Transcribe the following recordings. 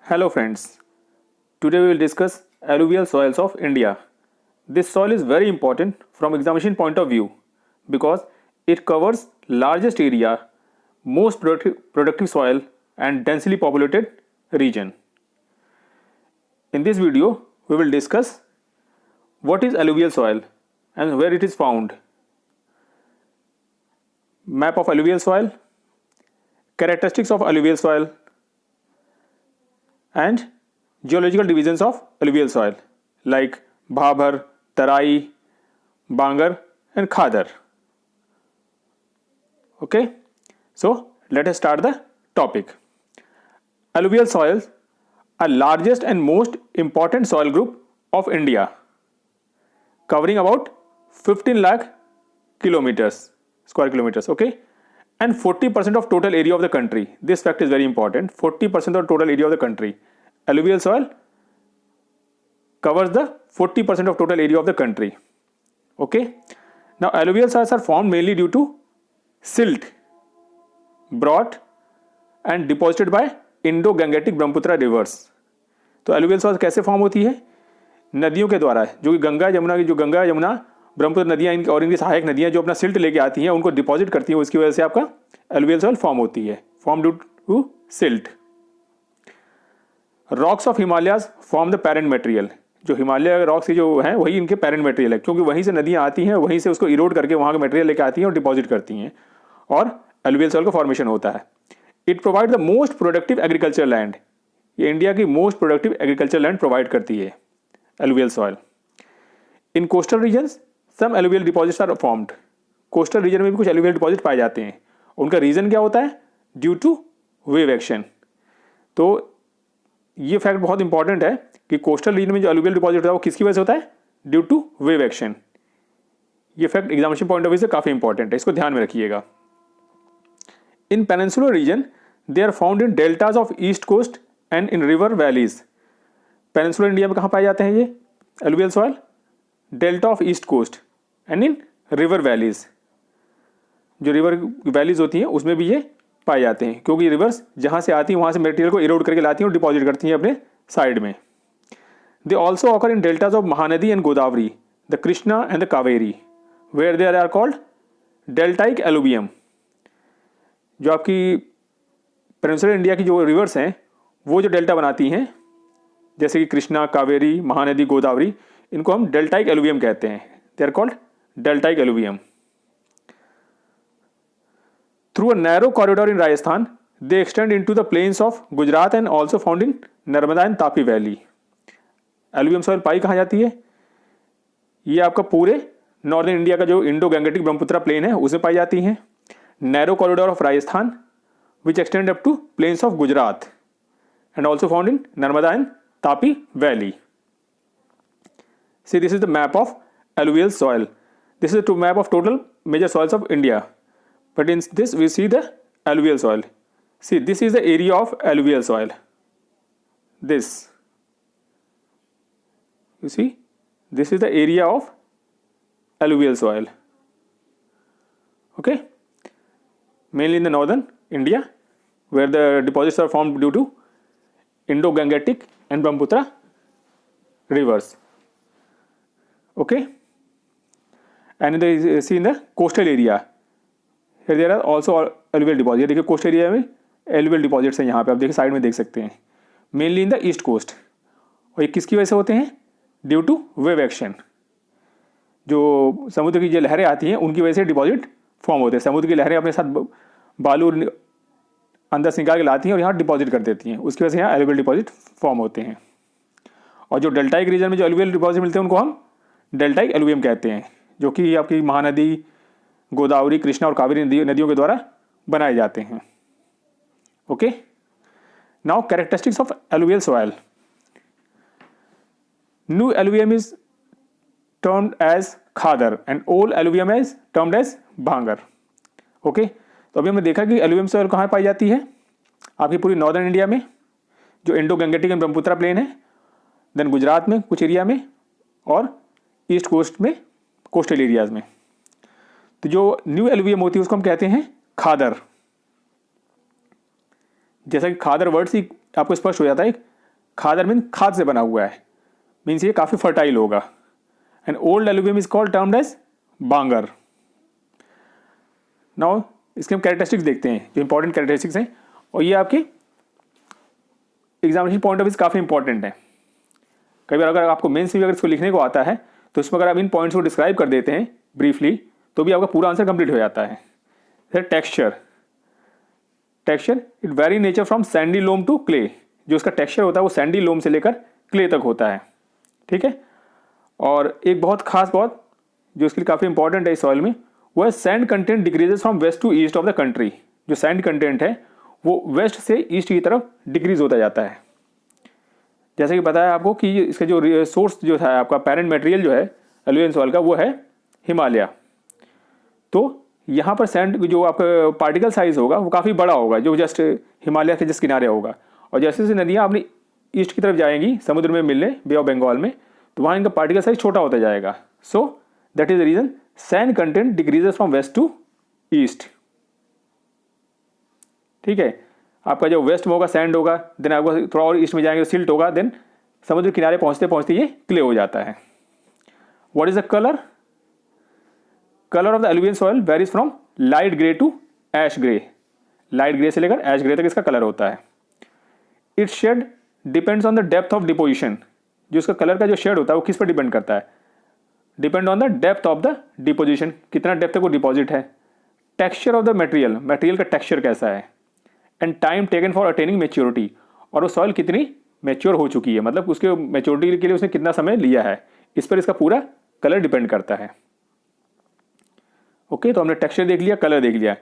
Hello friends, today we will discuss alluvial soils of India. This soil is very important from examination point of view because it covers largest area, most productive soil and densely populated region. In this video, we will discuss what is alluvial soil and where it is found, map of alluvial soil, characteristics of alluvial soil, and geological divisions of alluvial soil like Bhabhar, Tarai, Bangar and Khadar. Okay, so let us start the topic. Alluvial soils are largest and most important soil group of India, covering about 15 lakh square kilometers, okay, and 40% of total area of the country. This fact is very important. 40% of total area of the country. Alluvial soil covers the 40% of total area of the country. Okay. Now alluvial soils are formed mainly due to silt brought and deposited by Indo-Gangetic Brahmaputra rivers. तो alluvial soils कैसे form होती है? नदियों के द्वारा, जो कि गंगा यमुना ब्रह्मपुत्र नदियाँ और इनकी सहायक नदियाँ जो अपना सिल्ट लेके आती हैं उनको डिपॉजिट करती हैं, उसकी वजह से आपका एलुवियल सॉइल फॉर्म होती है, form due to silt. Rocks of Himalayas form the parent material. जो हिमालय रॉक्स जो हैं वही इनके पेरेंट मटेरियल है, क्योंकि वहीं से नदियाँ आती हैं, वहीं से उसको इरोड करके वहाँ का मटेरियल लेके आती हैं और डिपॉजिट करती हैं और एलुवियल सॉइल का फॉर्मेशन होता है. It provide the most productive agriculture land. ये इंडिया की most productive agriculture land provide करती है alluvial soil. In coastal regions some alluvial deposits are formed. Coastal region में भी कुछ एलुवियल डिपॉजिट पाए जाते हैं. उनका रीजन क्या होता है? Due to wave action. तो ये फैक्ट बहुत इंपॉर्टेंट है कि कोस्टल रीजन में जो एलुवियल डिपॉजिट होता है वो किसकी वजह से होता है? Due to wave action. ये fact examination point of view से काफी इंपॉर्टेंट है, इसको ध्यान में रखिएगा. In peninsular region they are found in deltas of east coast and in river valleys. Peninsular India में कहाँ पाए जाते हैं ये alluvial soil? Delta of east coast and in river valleys. जो रिवर वैलीज होती हैं उसमें भी ये पाए जाते हैं, क्योंकि रिवर्स जहाँ से आती हैं वहाँ से मटेरियल को इरोड करके लाती हैं और डिपॉजिट करती हैं अपने साइड में. They also occur in deltas of Mahanadi and Godavari, the Krishna and the Kaveri, where they are called deltaic alluvium. जो आपकी पेनिनसुलर इंडिया की जो रिवर्स हैं वो जो डेल्टा बनाती हैं, जैसे कि कृष्णा, कावेरी, महानदी, गोदावरी, इनको हम डेल्टाइक एलुवियम कहते हैं. They are called deltaic alluvium. Through a narrow corridor in Rajasthan they extend into the plains of Gujarat and also found in Narmada and Tapi valley. Alluvium soil पाई कहाँ जाती है? ये आपका पूरे नॉर्दर्न इंडिया का जो इंडो गंगेटिक ब्रह्मपुत्र प्लेन है उसमें पाई जाती हैं. Narrow corridor of Rajasthan which extend up to plains of Gujarat and also found in Narmada and Tapi valley. See, this is the map of alluvial soil. This is the map of total major soils of India. But in this we see the alluvial soil. See, this is the area of alluvial soil. This. You see, this is the area of alluvial soil. Okay. Mainly in the northern India, where the deposits are formed due to Indo-Gangetic and Brahmaputra rivers. Okay, and they see in the coastal area here there are also alluvial deposits. देखिए coastal area में alluvial deposits हैं, यहाँ पे आप देखिए side में देख सकते हैं, mainly in the east coast. और ये किसकी वजह से होते हैं? Due to wave action. जो समुद्र की जो लहरें आती हैं उनकी वजह से डिपॉजिट फॉर्म होते हैं. समुद्र की लहरें अपने साथ बालू अंदर से निकाल के लाती हैं और यहाँ डिपॉजिट कर देती हैं, उसकी वजह से यहाँ alluvial डिपॉजिट फॉर्म होते हैं. और जो डेल्टाइक रीजन में जो alluvial डिपॉजिट मिलते हैं उनको हम डेल्टाइक एलुवियम कहते हैं, जो कि आपकी महानदी, गोदावरी, कृष्णा और कावेरी नदियों के द्वारा बनाए जाते हैं. Okay. Now characteristics of alluvial soil. New alluvium is termed as khadar and old alluvium is termed as bhangar. Okay. तो अभी हमने देखा कि एलुवियम सॉइल कहाँ पाई जाती है? आपकी पूरी नॉर्दर्न इंडिया में, जो Indo Gangetic and Brahmaputra plain है, देन गुजरात में कुछ एरिया में और ईस्ट कोस्ट में कोस्टल एरियाज में. तो जो न्यू एलुवियम होती है उसको हम कहते हैं खादर. जैसा कि खादर वर्ड से आपको स्पष्ट हो जाता है, खादर मीन खाद से बना हुआ है, मीन्स ये काफ़ी फर्टाइल होगा। And old alluvium is called termed as bangar. Now इसके हम कैरेक्टरिस्टिक्स देखते हैं, जो इंपॉर्टेंट कैरेक्टरिस्टिक्स हैं, और ये आपकी एग्जामिनेशन पॉइंट ऑफ व्यू काफ़ी इंपॉर्टेंट है। कई बार अगर आपको मेंस में अगर इसको लिखने को आता है तो इसमें अगर आप इन पॉइंट्स को डिस्क्राइब कर देते हैं ब्रीफली तो भी आपका पूरा आंसर कंप्लीट हो जाता है। Texture, texture it very nature from sandy loam to clay. जो इसका टेक्सचर होता है वो सैंडी लोम से लेकर क्ले तक होता है, ठीक है। और एक बहुत खास बात जो इसके लिए काफ़ी इंपॉर्टेंट है इस सॉइल में, वो है sand content decreases from west to east of the country. जो सैंड कंटेंट है वो वेस्ट से ईस्ट की तरफ डिक्रीज होता जाता है। जैसे कि बताया आपको कि इसका जो सोर्स जो था आपका पेरेंट मटेरियल जो है एलुवियल सॉइल का वो है हिमालय। तो यहाँ पर सैंड जो आपका पार्टिकल साइज होगा वो काफ़ी बड़ा होगा, जो जस्ट हिमालय के जस्ट किनारे होगा। और जैसे जैसे नदियाँ अपनी ईस्ट की तरफ जाएंगी समुद्र में मिलने बे ऑफ बंगाल में, तो वहाँ इनका पार्टिकल साइज छोटा होता जाएगा। So that is the reason sand content decreases from west to east, ठीक है। आपका जो वेस्ट में होगा सैंड होगा, देन आपको थोड़ा और ईस्ट में जाएंगे तो सिल्ट होगा, देन समुद्र किनारे पहुँचते पहुँचते ये क्ले हो जाता है। What is the colour? Colour of the alluvial soil varies from light grey to ash grey. Light grey से लेकर ऐश ग्रे तक इसका कलर होता है। Its shade depends on the depth of deposition. जो इसका कलर का जो शेड होता है वो किस पर डिपेंड करता है? Depend on the depth of the deposition, कितना डेप्थ तक वो डिपॉजिट है। Texture of the material, material का टेक्सचर कैसा है। And time taken for attaining maturity, और वो सॉइल कितनी मेच्योर हो चुकी है, मतलब उसके मेच्योरिटी के लिए उसने कितना समय लिया है, इस पर इसका पूरा कलर डिपेंड करता है। ओके, तो हमने टेक्सचर देख लिया, कलर देख लिया।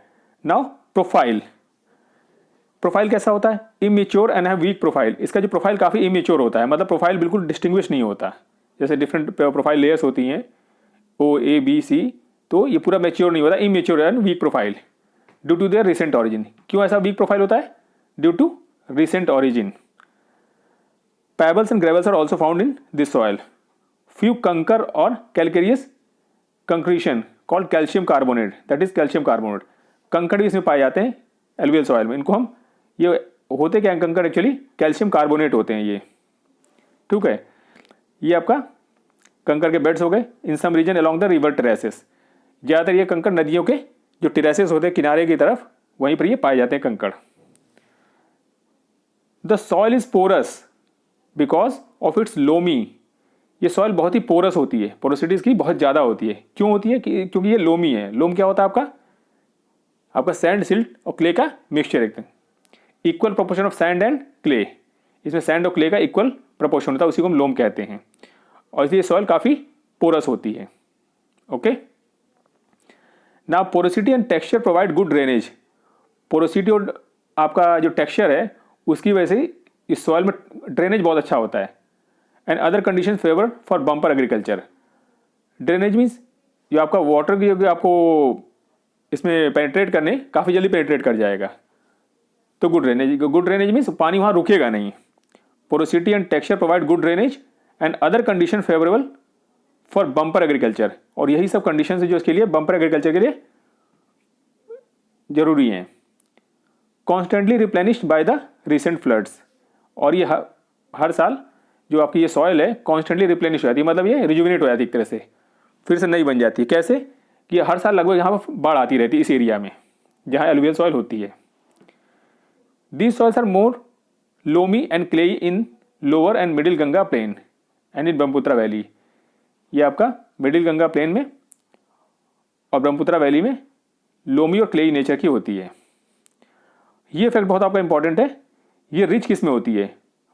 Now profile. प्रोफाइल कैसा होता है? Immature and have week profile. इसका जो प्रोफाइल काफ़ी इमेच्योर होता है, मतलब प्रोफाइल बिल्कुल डिस्टिंग्विश नहीं होता। जैसे डिफरेंट प्रोफाइल लेयर्स होती हैं ओ ए बी सी, तो ये पूरा मेच्योर नहीं होता, immature and weak profile due to their recent origin. क्यों ऐसा वीक प्रोफाइल होता है? Due to recent origin. Pebbles and gravels are also found in this soil. Few kankar और calcareous concretion called calcium carbonate, that is calcium carbonate. कंकड़ भी इसमें पाए जाते हैं एलुवियल सॉइल में। इनको हम ये होते क्या हैं कंकड़? एक्चुअली कैल्शियम कार्बोनेट होते हैं ये, ठीक है। ये आपका कंकड़ के बेड्स हो गए in some region along the river terraces. ज़्यादातर ये कंकड़ नदियों के जो टेरेसेस होते हैं किनारे की तरफ, वहीं पर ये पाए जाते हैं कंकड़। The soil is porous because of its loamy. ये सॉइल बहुत ही पोरस होती है, पोरोसिटी इसकी बहुत ज़्यादा होती है। क्यों होती है? क्योंकि ये लोमी है। लोम क्या होता है आपका? आपका सैंड, सिल्ट और क्ले का मिक्सचर, एकदम equal proportion of sand and clay. इसमें सैंड और क्ले का इक्वल प्रोपोर्शन होता है, उसी को हम लोम कहते हैं। और इसलिए सॉइल काफ़ी पोरस होती है। Okay, now porosity and texture provide good drainage. Porosity और आपका जो टेक्सचर है उसकी वजह से इस सॉइल में ड्रेनेज बहुत अच्छा होता है। And other condition favour for bumper agriculture. Drainage means जो आपका वाटर की आपको इसमें पेनिट्रेट करने काफ़ी जल्दी पेनिट्रेट कर जाएगा, तो good drainage. Good drainage means पानी वहाँ रुकेगा नहीं। Porosity and texture provide good drainage and other condition favourable for bumper agriculture. और यही सब कंडीशन है जो इसके लिए बम्पर एग्रीकल्चर के लिए जरूरी हैं। Constantly replenished by the recent floods. और ये हर साल जो आपकी ये सॉइल है कॉन्स्टेंटली रिप्लेनिश हो जाती है, मतलब ये रिजुविनेट हो जाती है एक तरह से, फिर से नई बन जाती है। कैसे? कि हर साल लगभग यहाँ पर बाढ़ आती रहती है इस एरिया में जहाँ एलुवियल सॉइल होती है। These soils are more loamy and clayey in lower and middle Ganga plain and in Brahmaputra valley. ये आपका मिडिल गंगा प्लेन में और ब्रह्मपुत्रा वैली में लोमी और क्लेई नेचर की होती है। ये फैक्ट बहुत आपका इंपॉर्टेंट है। ये रिच किस में होती है?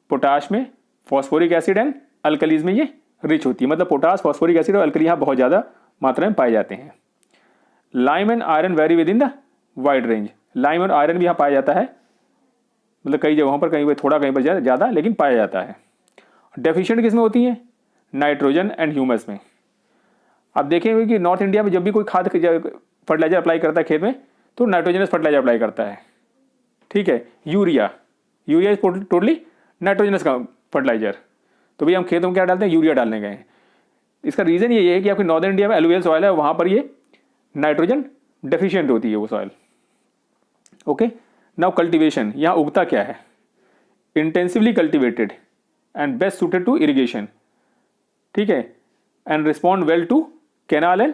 पोटाश में, फॉस्फोरिक एसिड एंड अल्कलीज में ये रिच होती है। मतलब पोटाश, फॉस्फोरिक एसिड और अल्कली यहाँ बहुत ज़्यादा मात्रा में पाए जाते हैं। Lime and iron very with in the wide range. Lime और आयरन भी यहाँ पाया जाता है, मतलब कई जगहों पर, कहीं पर थोड़ा, कहीं पर ज़्यादा, लेकिन पाया जाता है। डेफिशिएंट किस में होती है? नाइट्रोजन एंड ह्यूमस में। आप देखेंगे कि नॉर्थ इंडिया में जब भी कोई खाद फर्टिलाइजर अप्लाई करता है खेत में तो नाइट्रोजनस फर्टिलाइजर अप्लाई करता है, ठीक है। यूरिया इज टोटली नाइट्रोजनस का फर्टिलाइजर। तो भैया हम खेतों में क्या डालते हैं? यूरिया डालने गए। इसका रीज़न ये है कि आपके नॉर्दर्न इंडिया में एलुवियल सॉइल है, वहाँ पर ये नाइट्रोजन डेफिशिएंट होती है वो सॉइल। Okay, now cultivation. यहाँ उगता क्या है? Intensively cultivated. And best suited to irrigation, ठीक है, and respond well to canal and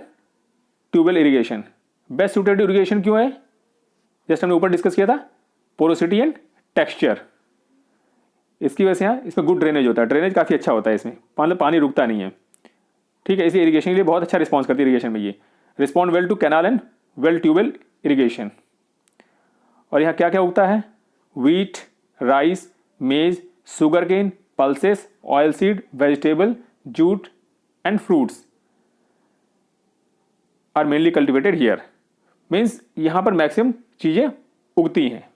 tubewell irrigation. Best suited to irrigation क्यों है? जस्ट हमने ऊपर डिस्कस किया था, पोरोसिटी एंड टेक्सचर, इसकी वजह से यहाँ इसमें गुड ड्रेनेज होता है, ड्रेनेज काफ़ी अच्छा होता है इसमें, मतलब पानी रुकता नहीं है, ठीक है, इसलिए इरिगेशन के लिए बहुत अच्छा रिस्पॉन्स करती है इरिगेशन में ये। Respond well to canal and well tubewell irrigation. और यहाँ क्या क्या उगता है? Wheat, rice, maize, sugar cane, pulses, oil seed, vegetable, jute and fruits are mainly cultivated here. Means यहाँ पर मैक्सिमम चीज़ें उगती हैं,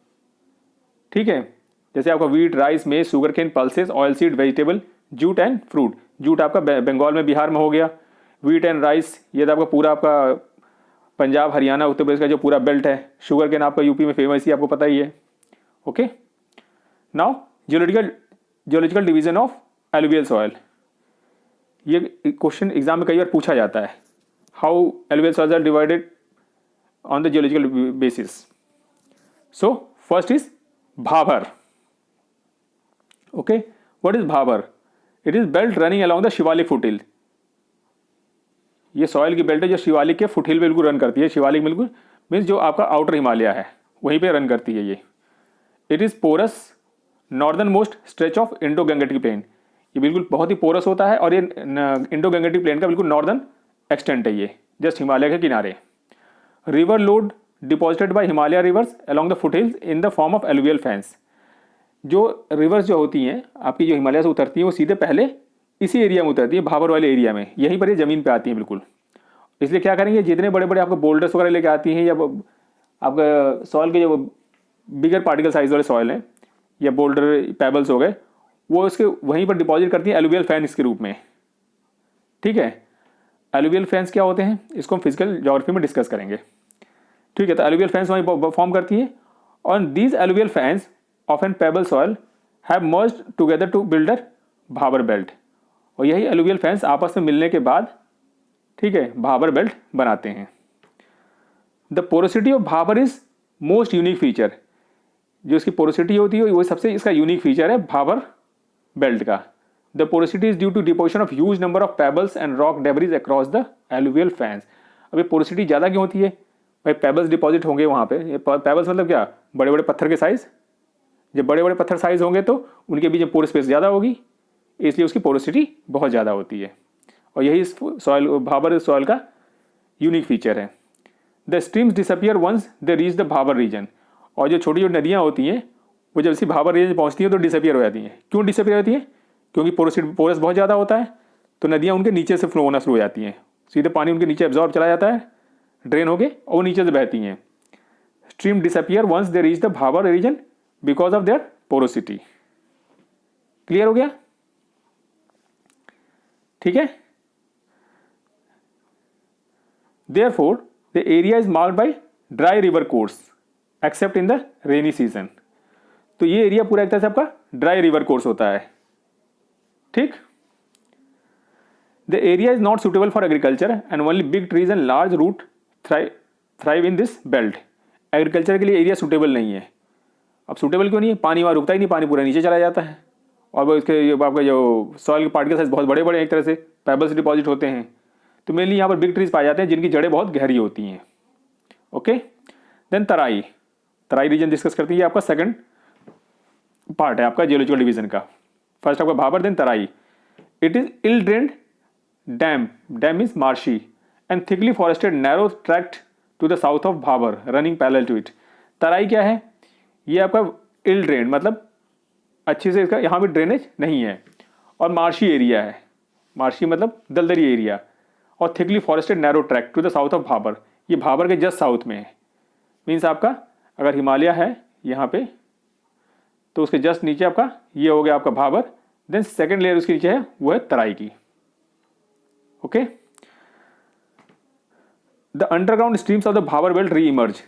ठीक है, जैसे आपका wheat, rice, maize, sugar cane, pulses, oil seed, vegetable, jute and fruit. Jute आपका बंगाल में, बिहार में हो गया। व्हीट एंड राइस ये तो आपका पूरा आपका पंजाब, हरियाणा, उत्तर प्रदेश का जो पूरा बेल्ट है। शुगर केन आपका यूपी में फेमस ही, आपको पता ही है। Okay, now geological division of alluvial soil. ये क्वेश्चन एग्जाम में कई बार पूछा जाता है, how alluvial soils are divided on the geological basis. So first is bhabar. Okay, what is bhabar? It is belt running along the Shivalik foothill. ये सॉइल की बेल्ट है जो शिवालिक के फुटहिल पे बिल्कुल रन करती है। शिवालिक बिल्कुल मीन्स जो आपका आउटर हिमालय है वहीं पे रन करती है ये। It is porous northern most stretch of Indo Gangetic plain. ये बिल्कुल बहुत ही पोरस होता है और ये इंडो गंगेटिक प्लेन का बिल्कुल नॉर्दर्न एक्सटेंट है, ये जस्ट हिमालय के किनारे। River load deposited bye Himalaya reverse along the foothills in the form of alluvial fans. जो रिवर्स जो होती हैं आपकी, जो हिमालय से उतरती हैं, वो सीधे पहले इसी एरिया में उतरती है, भाबर वाले एरिया में, यहीं पर ये ज़मीन पे आती हैं बिल्कुल। इसलिए क्या करेंगे, जितने बड़े बड़े आपको बोल्डर्स वगैरह लेके आती हैं, या आपका सॉइल के जो बिगर पार्टिकल साइज वाले सॉइल हैं या बोल्डर पेबल्स हो गए, वो इसके वहीं पर डिपॉजिट करती हैं एलुवियल फैंस के रूप में, ठीक है। एलुवियल फैंस क्या होते हैं इसको हम फिजिकल ज्योग्राफी में डिस्कस करेंगे, ठीक है। तो एलुवियल फैंस वहीं फॉर्म करती हैं और these alluvial fans of an pebble soil have merged together to build a bhabar belt. और यही एलुवियल फैंस आपस में मिलने के बाद, ठीक है, भाबर बेल्ट बनाते हैं। The porosity of Bhabar is most unique feature. जो इसकी पोरोसिटी होती है वो सबसे इसका यूनिक फीचर है भाबर बेल्ट का। The porosity is due to deposition of huge number of pebbles and rock debris across the alluvial fans. अब ये पोरोसिटी ज़्यादा क्यों होती है भाई? पेबल्स डिपॉजिट होंगे वहाँ पे। ये पेबल्स मतलब क्या? बड़े बड़े पत्थर के साइज। जब बड़े बड़े पत्थर साइज होंगे तो उनके बीच में पोर स्पेस ज़्यादा होगी, इसलिए उसकी पोरोसिटी बहुत ज़्यादा होती है। और यही इस सॉइल, भाबर सॉइल का यूनिक फीचर है। The streams disappear once they reach the bhabar region. और जो छोटी छोटी नदियाँ होती हैं वो जब इसी भाबर रीजन पहुँचती हैं तो डिसअपियर हो जाती हैं। क्यों डिसअपियर होती हैं? क्योंकि पोरस बहुत ज़्यादा होता है, तो नदियाँ उनके नीचे से फ्लो होना शुरू हो जाती हैं। सीधे पानी उनके नीचे एब्जॉर्ब चला जाता है, ड्रेन हो गए, और वो नीचे से बहती हैं। Stream disappear once they reach the bhabar region because of their porosity. Clear हो गया? ठीक है। Therefore, the area is marked by dry river course except in the rainy season. तो ये एरिया पूरा एक तरह से आपका ड्राई रिवर कोर्स होता है, ठीक। The area is not suitable for agriculture and only big trees and large root thrive in this belt. Agriculture के लिए एरिया सुटेबल नहीं है। अब सुटेबल क्यों नहीं है? पानी वहाँ रुकता ही नहीं, पानी पूरा नीचे चला जाता है, और वो इसके आपका जो सॉइल के पार्टिकल साइज बहुत बड़े बड़े एक तरह से पेबल्स डिपॉजिट होते हैं। तो मेनली यहाँ पर बिग ट्रीज पाए जाते हैं जिनकी जड़ें बहुत गहरी होती हैं। ओके, देन तराई रीजन डिस्कस करती है। आपका सेकंड पार्ट है आपका जियोलॉजिकल डिवीजन का। फर्स्ट आपका Bhabar, then Terai. It is ill drained damp is marshy and thickly forested narrow tract to the south of Bhabar running parallel to it. Terai क्या है? ये आपका इल ड्रेन मतलब अच्छे से इसका यहाँ भी ड्रेनेज नहीं है, और मार्शी एरिया है। मार्शी मतलब दलदली एरिया, और thickly forested narrow track to the south of bhabar. ये भाबर के जस्ट साउथ में है। मीन्स आपका अगर हिमालय है यहाँ पे, तो उसके जस्ट नीचे आपका ये हो गया आपका भाबर, देन सेकेंड लेयर उसके नीचे है वो है तराई की। Okay, the underground streams of the Bhabar belt री इमर्ज।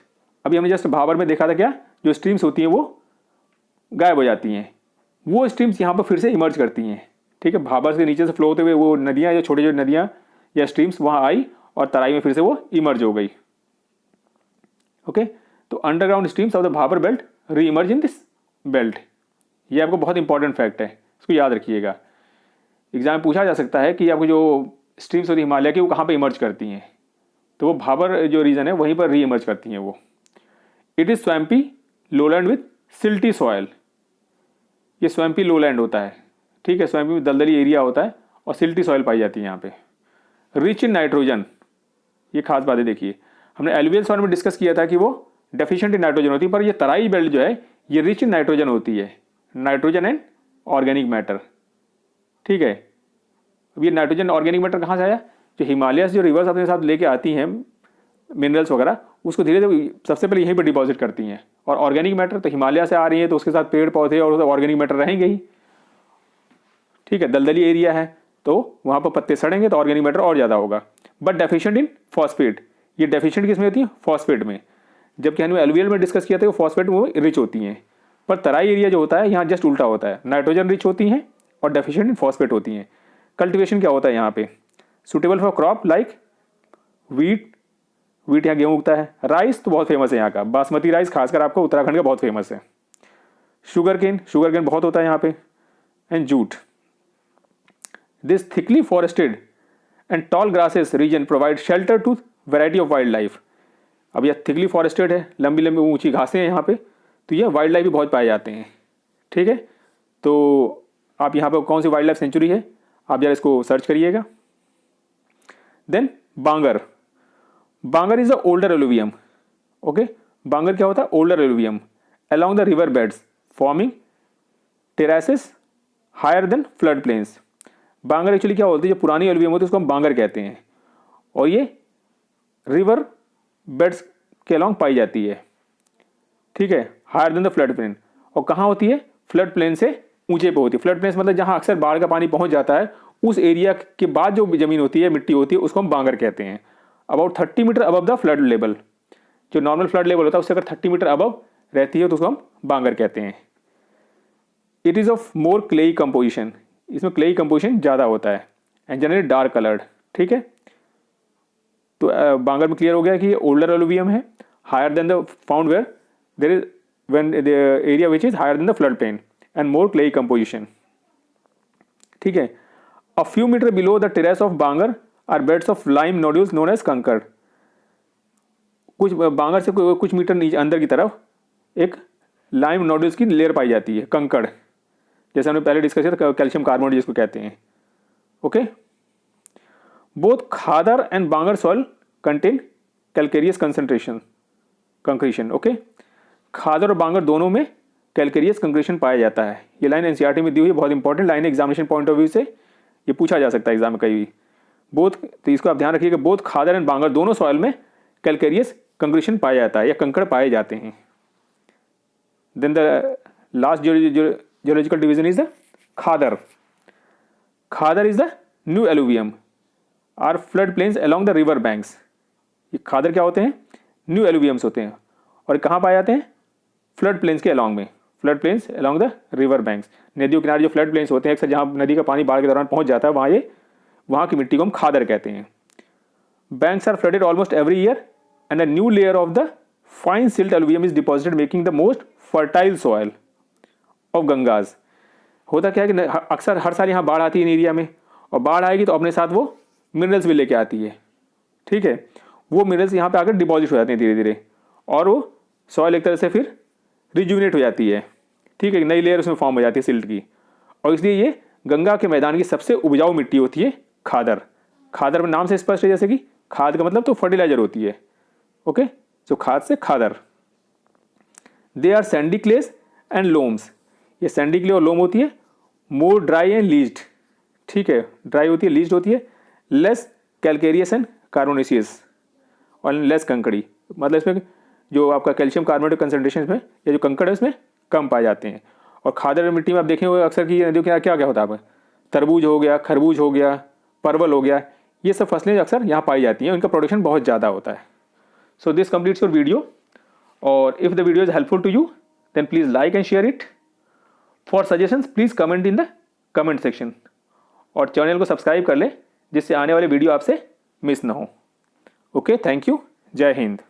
अभी हमने जस्ट भाबर में देखा था क्या, जो स्ट्रीम्स होती हैं वो गायब हो जाती हैं, वो स्ट्रीम्स यहाँ पर फिर से इमर्ज करती हैं, ठीक है। भाबर के नीचे से फ्लो होते हुए वो नदियाँ या छोटी छोटी नदियाँ या स्ट्रीम्स वहाँ आई और तराई में फिर से वो इमर्ज हो गई। ओके, तो underground streams of the Bhabar belt री इमर्ज इन दिस बेल्ट। ये आपको बहुत इंपॉर्टेंट फैक्ट है, इसको याद रखिएगा। एग्जाम में पूछा जा सकता है कि आपको जो स्ट्रीम्स होती है हिमालय की वो कहाँ पे इमर्ज करती हैं, तो वो भाबर जो रीजन है वहीं पर री इमर्ज करती हैं वो। It is swampy lowland with silty soil, ये स्वैम्पी लोलैंड होता है, ठीक है, स्वैम्पी में दलदली एरिया होता है और सिल्टी सॉयल पाई जाती है यहाँ पे। रिच इन नाइट्रोजन, ये खास बातें देखिए, हमने एलुवियल सॉइल में डिस्कस किया था कि वो डेफिशिएंट इन नाइट्रोजन होती है, पर ये तराई बेल्ट जो है ये रिच इन नाइट्रोजन होती है, नाइट्रोजन एंड ऑर्गेनिक मैटर, ठीक है। अब ये नाइट्रोजन ऑर्गेनिक मैटर कहाँ से आया, जो हिमालय से जो रिवर्स अपने साथ लेके आती हैं मिनरल्स वगैरह, उसको धीरे धीरे सबसे पहले यहीं पर डिपॉजिट करती हैं। और ऑर्गेनिक मैटर तो हिमालय से आ रही है, तो उसके साथ पेड़ पौधे और ऑर्गेनिक मैटर रहेंगे ही, ठीक है। दलदली एरिया है तो वहाँ पर पत्ते सड़ेंगे तो ऑर्गेनिक मैटर और ज़्यादा होगा। बट डेफिशिएंट इन फॉस्फेट, ये डेफिशिएंट किस में होती है, फॉस्फेट में, जबकि हमने एलुवियल में डिस्कस किया था वो फॉस्फेट में रिच होती हैं। पर तराई एरिया जो होता है यहाँ जस्ट उल्टा होता है, नाइट्रोजन रिच होती हैं और डेफिशिएंट इन फॉस्फेट होती हैं। कल्टिवेशन क्या होता है यहाँ पे, suitable for crop like wheat, wheat यहाँ गेहूँ उगता है। राइस तो बहुत फेमस है यहाँ का, बासमती राइस खासकर आपको उत्तराखंड का बहुत फेमस है। शुगर केन बहुत होता है यहाँ पे, and jute. This thickly forested and tall grasses region provide shelter to variety of wild life. अब यह थिकली फॉरेस्टेड है, लंबी लंबी ऊंची घासें हैं यहाँ पे, तो यह वाइल्ड लाइफ भी बहुत पाए जाते हैं, ठीक है। तो आप यहाँ पर कौन सी वाइल्ड लाइफ सेंचुरी है आप जरा इसको सर्च करिएगा। Then Bangar, Bangar is the older alluvium, okay. Bangar क्या होता है, older alluvium along the river beds forming terraces higher than flood plains। Bangar actually क्या होती है, जो पुरानी एलुवियम होती है उसको हम बांगर कहते हैं, और ये रिवर बेड्स के अलॉन्ग पाई जाती है, ठीक है, higher than the flood plain. और कहाँ होती है, फ्लड प्लेन से ऊंचे पे होती है। फ्लड प्लेन मतलब जहाँ अक्सर बाढ़ का पानी पहुँच जाता है, उस एरिया के बाद जो जमीन होती है, मिट्टी होती है, उसको हम बांगर कहते हैं। About 30 metre above the flood level, जो नॉर्मल फ्लड लेवल होता है उससे अगर 30 मीटर अबव रहती है तो उसको हम बांगर कहते हैं। It is of more clayey composition, इसमें क्लेई कंपोजिशन ज़्यादा होता है, एंड जनरली डार्क कलर्ड, ठीक है। तो बांगर में क्लियर हो गया कि ये ओल्डर एलुवियम है, higher than the found where there is when the area which is higher than the flood plain and more clayey composition, ठीक है। A few metre below the terraces of Bangar are beds of lime nodules known as kankar. कुछ बांगर से कुछ metre नीचे अंदर की तरफ एक लाइम नोड्यूल्स की लेयर पाई जाती है, कंकड़, जैसे हमने पहले डिस्कस किया था, कैल्शियम कार्बोनेट जिसको कहते हैं, okay. Both Khadar and Bangar soil contain calcareous concretion, okay. Khadar और बांगर दोनों में कैल्केरियस कंक्रीशन पाया जाता है। ये लाइन एनसीईआरटी में दी हुई है, बहुत इंपॉर्टेंट लाइन है, एग्जामिनेशन पॉइंट ऑफ व्यू से ये पूछा जा सकता है एग्जाम में कहीं भी। बोथ, तो इसको आप ध्यान रखिएगा, बोथ खादर एंड बांगर दोनों सॉइल में कैल्केरियस कंक्रीशन पाया जाता है या कंकड़ पाए जाते हैं। Then the last geological division is the Khadar. Khadar is the new alluvium or flood plains along the river banks. ये खादर क्या होते हैं, न्यू एलुवियम्स होते हैं, और कहाँ पाए जाते हैं, फ्लड प्लेन्स के अलॉन्ग में, flood plains along the river banks. नदियों किनारे जो फ्लड प्लेन्स होते हैं, अक्सर जहाँ नदी का पानी बाढ़ के दौरान पहुँच जाता है वहाँ की मिट्टी को हम खादर कहते हैं। Banks are flooded almost every year and a new layer of the fine silt alluvium is deposited making the most fertile soil of Ganga's. होता क्या है कि अक्सर हर साल यहाँ बाढ़ आती है इन एरिया में, और बाढ़ आएगी तो अपने साथ वो मिनरल्स भी लेके आती है, ठीक है। वो मिनरल्स यहाँ पे आकर डिपॉजिट हो जाते हैं धीरे धीरे, और वो सॉयल एक तरह से फिर रिजुविनेट हो जाती है, ठीक है, नई लेयर उसमें फॉर्म हो जाती है सिल्ट की, और इसलिए ये गंगा के मैदान की सबसे उपजाऊ मिट्टी होती है खादर। खादर में नाम से स्पष्ट है, जैसे कि खाद का मतलब तो फर्टिलाइजर होती है, ओके, जो खाद से खादर। दे आर सैंडी क्लेस एंड लोम्स, ये सैंडी क्ले और लोम होती है, मोर ड्राई एंड लीज्ड, ठीक है, ड्राई होती है, लीज्ड होती है, लेस कैल्केरियस एंड कार्बोनेशियस और लेस कंकड़ी, मतलब इसमें जो आपका कैल्शियम कार्बोनेट कंसनट्रेशन में या जो कंकड़ है उसमें कम पाए जाते हैं। और खादर मिट्टी में आप देखें होंगे अक्सर की नदियों के क्या क्या होता है, आप तरबूज हो गया, खरबूज हो गया, परवल हो गया, ये सब फसलें अक्सर यहाँ पाई जाती हैं, उनका प्रोडक्शन बहुत ज़्यादा होता है। So this completes your video, और if the video is helpful to you then please like and share it. For suggestions please comment in the comment section, और चैनल को सब्सक्राइब कर लें जिससे आने वाले वीडियो आपसे मिस ना हो। ओके, थैंक यू, जय हिंद।